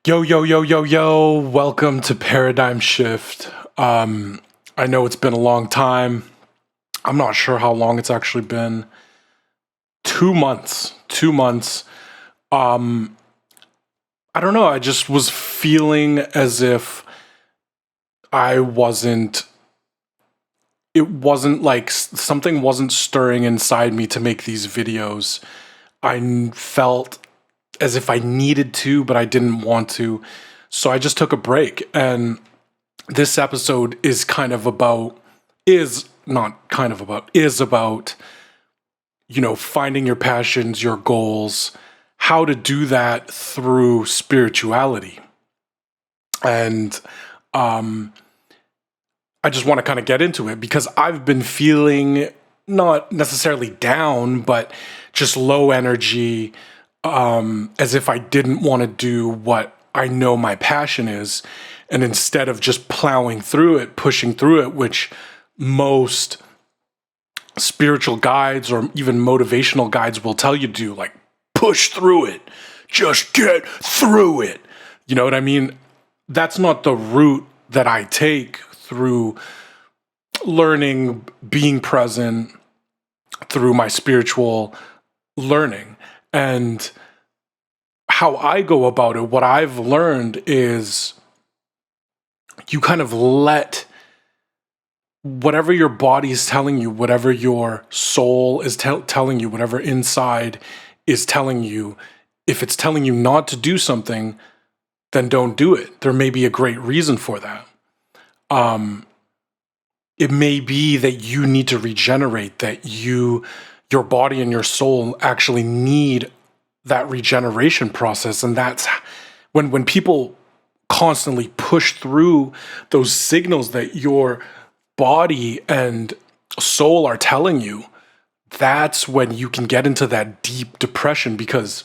Yo, yo, yo, yo, yo. Welcome to Paradigm Shift. I know it's been a long time. I'm not sure how long it's actually been. 2 months. 2 months. Um, I don't know. I just was feeling as if I wasn't, it wasn't like something wasn't stirring inside me to make these videos. Felt as if I needed to, but I didn't want to. So I just took a break. And this episode is about, finding your passions, your goals, how to do that through spirituality. And I just want to kind of get into it because I've been feeling not necessarily down, but just low energy, as if I didn't want to do what I know my passion is. And instead of just plowing through it, pushing through it, which most spiritual guides or even motivational guides will tell you to do, like push through it, just get through it. You know what I mean? That's not the route that I take through learning, being present, through my spiritual learning. And how I go about it, what I've learned is you kind of let whatever your body is telling you, whatever your soul is telling you, whatever inside is telling you, if it's telling you not to do something, then don't do it. There may be a great reason for that. It may be that you need to regenerate, that your body and your soul actually need that regeneration process. And that's when people constantly push through those signals that your body and soul are telling you, that's when you can get into that deep depression, because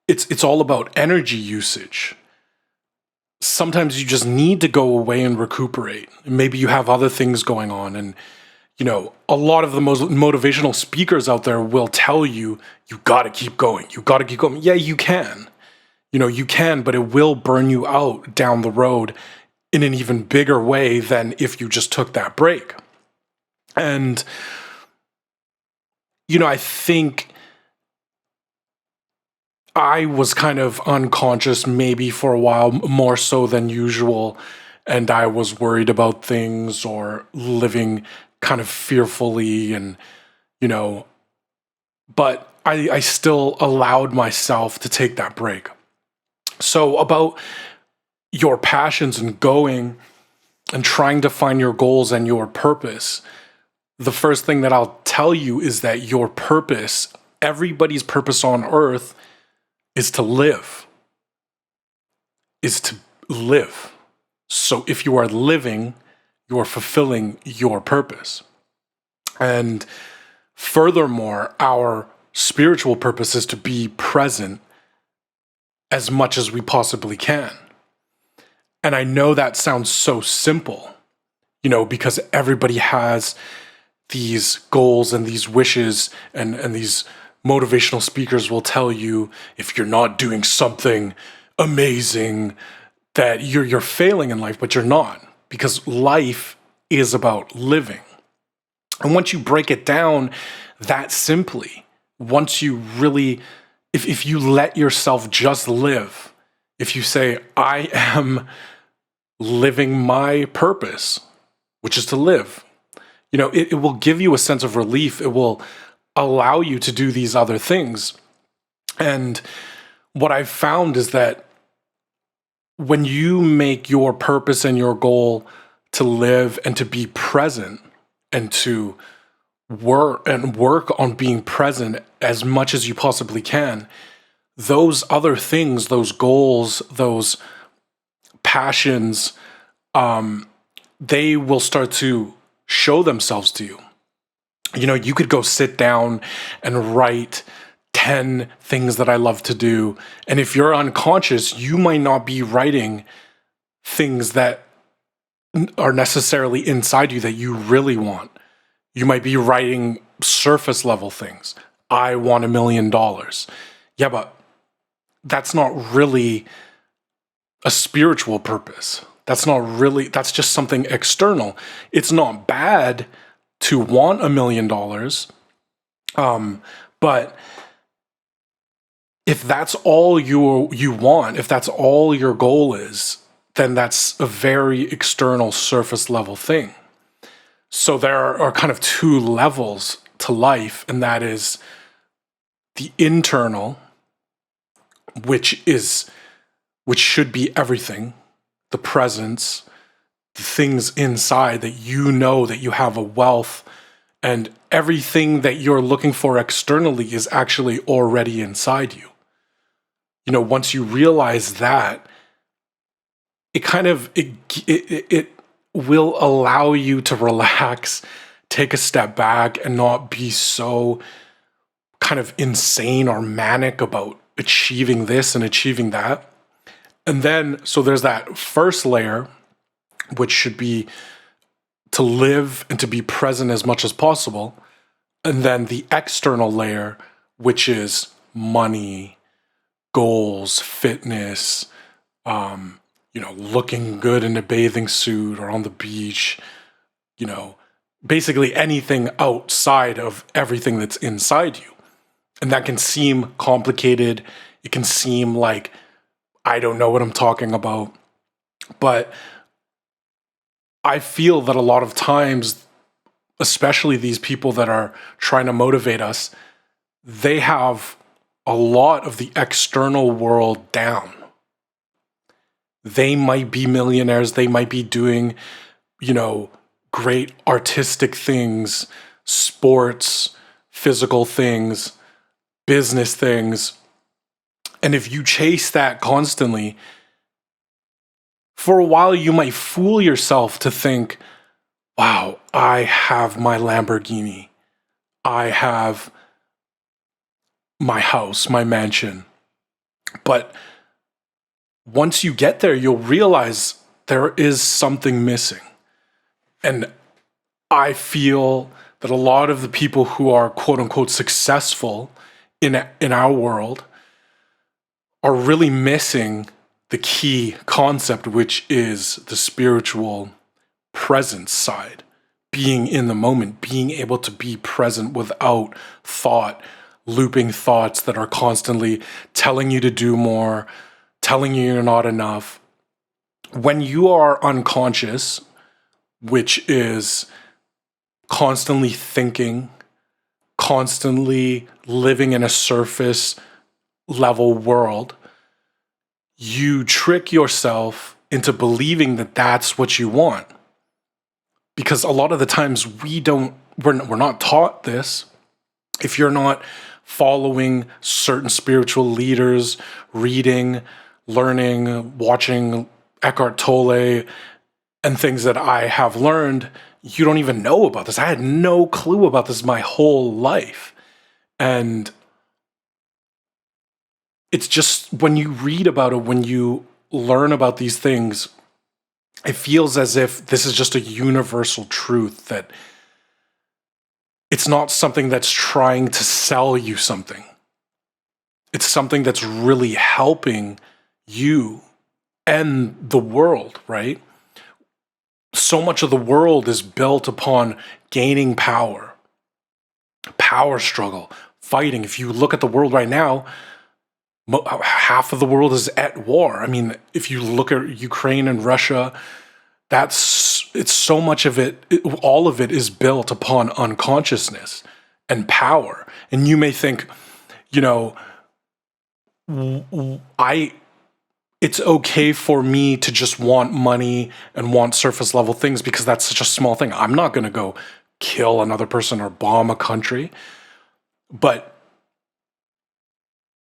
it's all about energy usage. Sometimes you just need to go away and recuperate. Maybe you have other things going on. And, a lot of the most motivational speakers out there will tell you, you got to keep going. You got to keep going. Yeah, you can. You can, but it will burn you out down the road in an even bigger way than if you just took that break. And, I think I was kind of unconscious maybe for a while, more so than usual. And I was worried about things or living kind of fearfully and, but I still allowed myself to take that break. So about your passions and going and trying to find your goals and your purpose, the first thing that I'll tell you is that your purpose, everybody's purpose on earth, is to live. So if you are living, you are fulfilling your purpose. And furthermore, our spiritual purpose is to be present as much as we possibly can. And I know that sounds so simple, because everybody has these goals and these wishes, and these motivational speakers will tell you if you're not doing something amazing that you're failing in life, but you're not, because life is about living. And once you break it down that simply, once you really, if you let yourself just live, if you say, I am living my purpose, which is to live, it will give you a sense of relief. It will allow you to do these other things. And what I've found is that when you make your purpose and your goal to live and to be present and to work on being present as much as you possibly can, those other things, those goals, those passions, they will start to show themselves to you. You could go sit down and write 10 things that I love to do. And if you're unconscious, you might not be writing things that are necessarily inside you that you really want. You might be writing surface level things. I want $1 million. Yeah, but that's not really a spiritual purpose. That's just something external. It's not bad to want $1 million. But if that's all you want, if that's all your goal is, then that's a very external, surface level thing. So there are kind of two levels to life, and that is the internal, which should be everything, the presence, the things inside that you know that you have a wealth, and everything that you're looking for externally is actually already inside you. You know, once you realize that, it will allow you to relax, take a step back, and not be so kind of insane or manic about achieving this and achieving that. And then, so there's that first layer, which should be to live and to be present as much as possible. And then the external layer, which is money, goals, fitness, looking good in a bathing suit or on the beach, basically anything outside of everything that's inside you. And that can seem complicated. It can seem like I don't know what I'm talking about. But I feel that a lot of times, especially these people that are trying to motivate us, they have a lot of the external world down. They might be millionaires. They might be doing, great artistic things, sports, physical things, business things. And if you chase that constantly, for a while you might fool yourself to think, wow, I have my Lamborghini. I have my house, my mansion. But once you get there, you'll realize there is something missing. And I feel that a lot of the people who are quote unquote successful in our world are really missing the key concept, which is the spiritual presence side, being in the moment, being able to be present without thought, looping thoughts that are constantly telling you to do more, telling you you're not enough. When you are unconscious, which is constantly thinking, constantly living in a surface level world, you trick yourself into believing that that's what you want. Because a lot of the times we're not taught this. If you're not following certain spiritual leaders, reading, learning, watching Eckhart Tolle, and things that I have learned, you don't even know about this. I had no clue about this my whole life. And it's just when you read about it, when you learn about these things, it feels as if this is just a universal truth, that it's not something that's trying to sell you something. It's something that's really helping you and the world, right? So much of the world is built upon gaining power struggle, fighting. If you look at the world right now, half of the world is at war. I mean, if you look at Ukraine and Russia, it's so much of it, all of it is built upon unconsciousness and power. And you may think, it's okay for me to just want money and want surface level things because that's such a small thing. I'm not going to go kill another person or bomb a country. But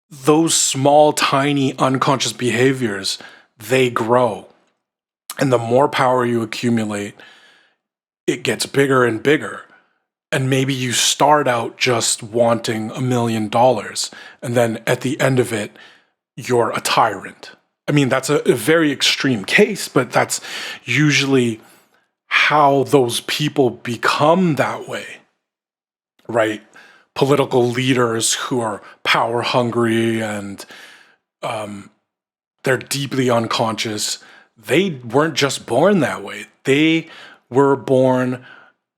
those small, tiny, unconscious behaviors, they grow. And the more power you accumulate, it gets bigger and bigger. And maybe you start out just wanting $1 million. And then at the end of it, you're a tyrant. I mean, that's a very extreme case, but that's usually how those people become that way, right? Political leaders who are power hungry and, they're deeply unconscious. They weren't just born that way. They were born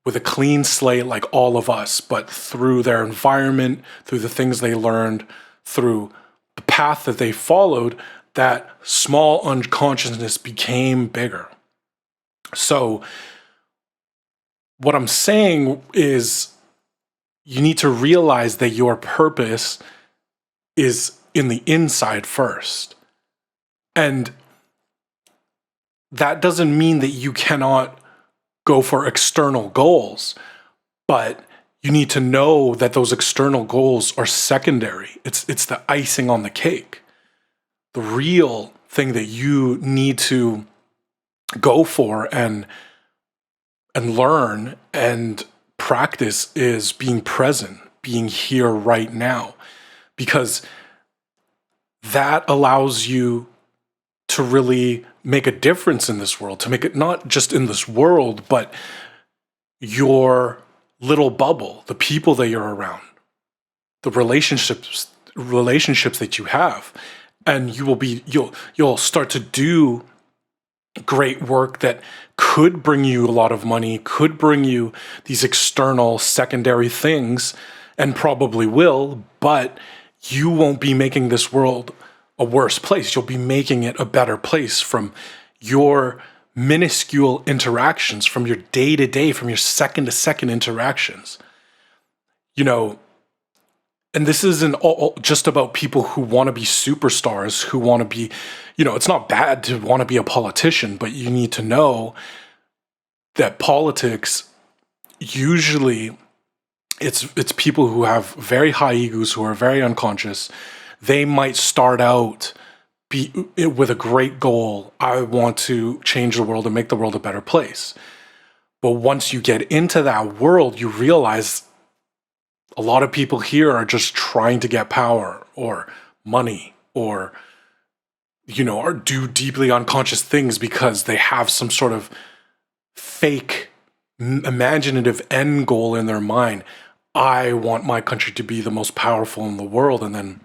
with a clean slate like all of us, but through their environment, through the things they learned, through the path that they followed, that small unconsciousness became bigger. So what I'm saying is you need to realize that your purpose is in the inside first. And that doesn't mean that you cannot go for external goals, but you need to know that those external goals are secondary. It's the icing on the cake. The real thing that you need to go for and learn and practice is being present, being here right now, because that allows you to really make a difference in this world, to make it not just in this world, but your little bubble, the people that you're around, the relationships that you have. And you'll start to do great work that could bring you a lot of money, could bring you these external secondary things, and probably will, but you won't be making this world a worse place. You'll be making it a better place from your minuscule interactions, from your day to day, from your second to second interactions. And this isn't all just about people who want to be superstars, who want to be, it's not bad to want to be a politician, but you need to know that politics, usually it's people who have very high egos, who are very unconscious. They might start out with a great goal. I want to change the world and make the world a better place. But once you get into that world, you realize a lot of people here are just trying to get power or money or, or do deeply unconscious things because they have some sort of fake imaginative end goal in their mind. I want my country to be the most powerful in the world. And then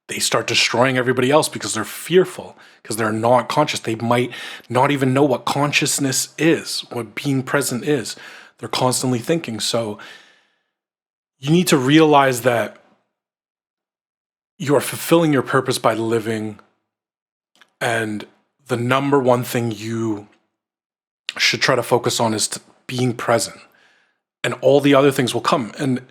they start destroying everybody else because they're fearful, because they're not conscious. They might not even know what consciousness is, what being present is. They're constantly thinking. So you need to realize that you are fulfilling your purpose by living, and the number one thing you should try to focus on is being present, and all the other things will come. And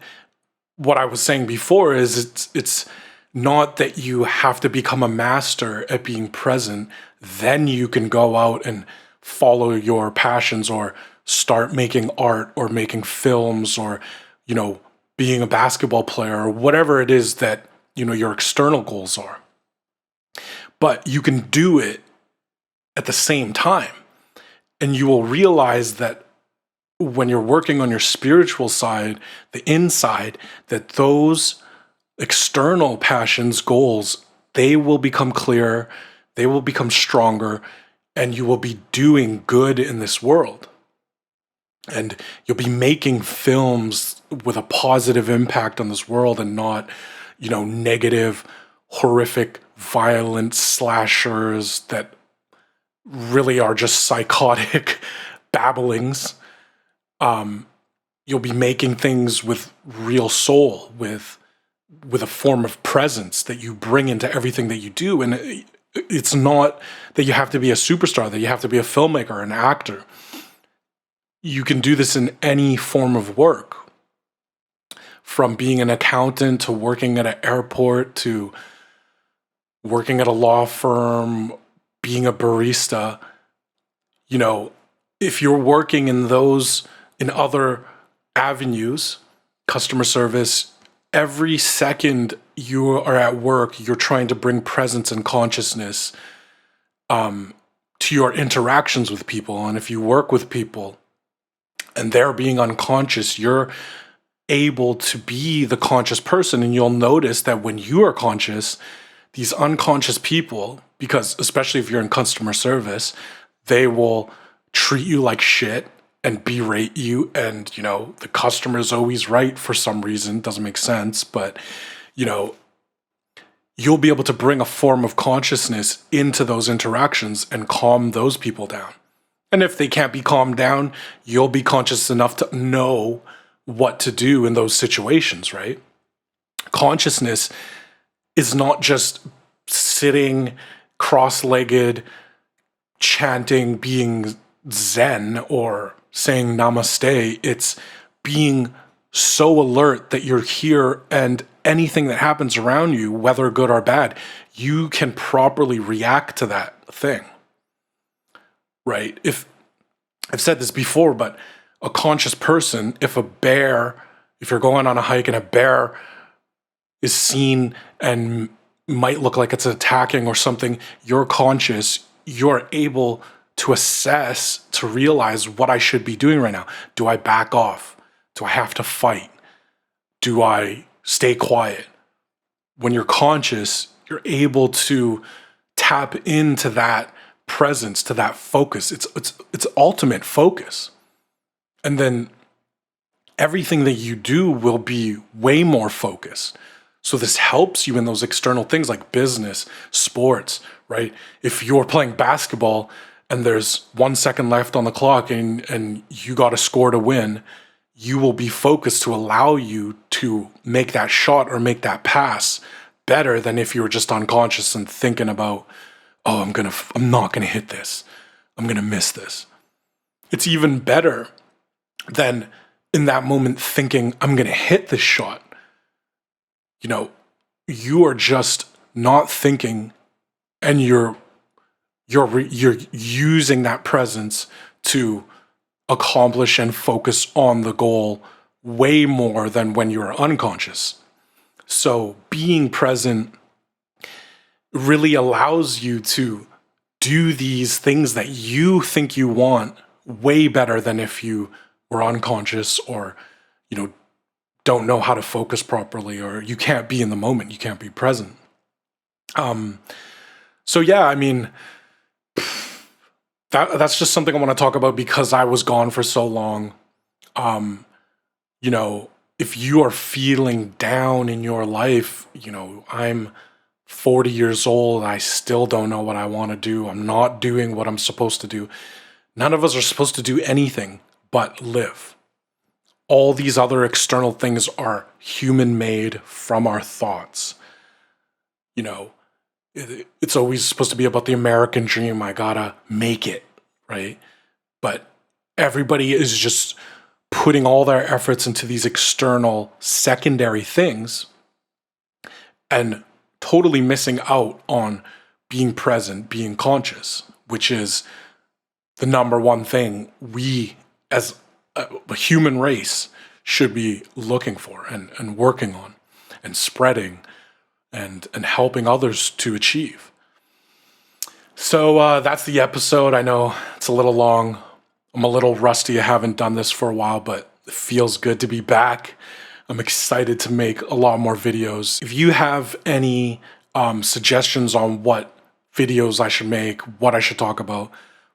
what I was saying before is it's not that you have to become a master at being present, then you can go out and follow your passions or start making art or making films or, being a basketball player or whatever it is that, your external goals are. But you can do it at the same time. And you will realize that when you're working on your spiritual side, the inside, that those external passions, goals, they will become clearer, they will become stronger, and you will be doing good in this world. And you'll be making films with a positive impact on this world and not, negative, horrific, violent slashers that really are just psychotic babblings. You'll be making things with real soul, with a form of presence that you bring into everything that you do. And it's not that you have to be a superstar, that you have to be a filmmaker, an actor. You can do this in any form of work, from being an accountant to working at an airport to working at a law firm, being a barista. If you're working in other avenues, customer service, every second you are at work, you're trying to bring presence and consciousness to your interactions with people. And if you work with people and they're being unconscious, you're able to be the conscious person. And you'll notice that when you are conscious, these unconscious people, because especially if you're in customer service, they will treat you like shit and berate you. And, the customer is always right for some reason. Doesn't make sense. But, you'll be able to bring a form of consciousness into those interactions and calm those people down. And if they can't be calmed down, you'll be conscious enough to know what to do in those situations, right? Consciousness is not just sitting cross-legged, chanting, being Zen, or saying namaste. It's being so alert that you're here, and anything that happens around you, whether good or bad, you can properly react to that thing, right? If I've said this before, but a conscious person, if you're going on a hike and a bear is seen and might look like it's attacking or something, you're conscious, you're able to assess, to realize what I should be doing right now. Do I back off? Do I have to fight? Do I stay quiet? When you're conscious, you're able to tap into that presence, to that focus. It's ultimate focus. And then everything that you do will be way more focused. So this helps you in those external things like business, sports, right? If you're playing basketball and there's 1 second left on the clock and you got to score to win, you will be focused to allow you to make that shot or make that pass better than if you were just unconscious and thinking about, oh, I'm not gonna hit this. I'm gonna miss this. It's even better than in that moment thinking I'm gonna hit this shot. You are just not thinking, and you're using that presence to accomplish and focus on the goal way more than when you're unconscious. So being present really allows you to do these things that you think you want way better than if you were unconscious, or don't know how to focus properly, or you can't be in the moment, you can't be present. So yeah, I mean, that's just something I want to talk about because I was gone for so long. If you are feeling down in your life, I'm 40 years old, I still don't know what I want to do. I'm not doing what I'm supposed to do. None of us are supposed to do anything but live. All these other external things are human-made from our thoughts. It's always supposed to be about the American dream. I gotta make it, right? But everybody is just putting all their efforts into these external secondary things and totally missing out on being present, being conscious, which is the number one thing we as a human race should be looking for and working on and spreading and helping others to achieve. So that's the episode. I know it's a little long. I'm a little rusty. I haven't done this for a while, but it feels good to be back. I'm excited to make a lot more videos. If you have any suggestions on what videos I should make, what I should talk about,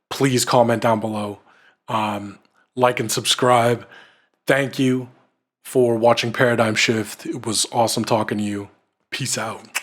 please comment down below. Like and subscribe. Thank you for watching Paradigm Shift. It was awesome talking to you. Peace out.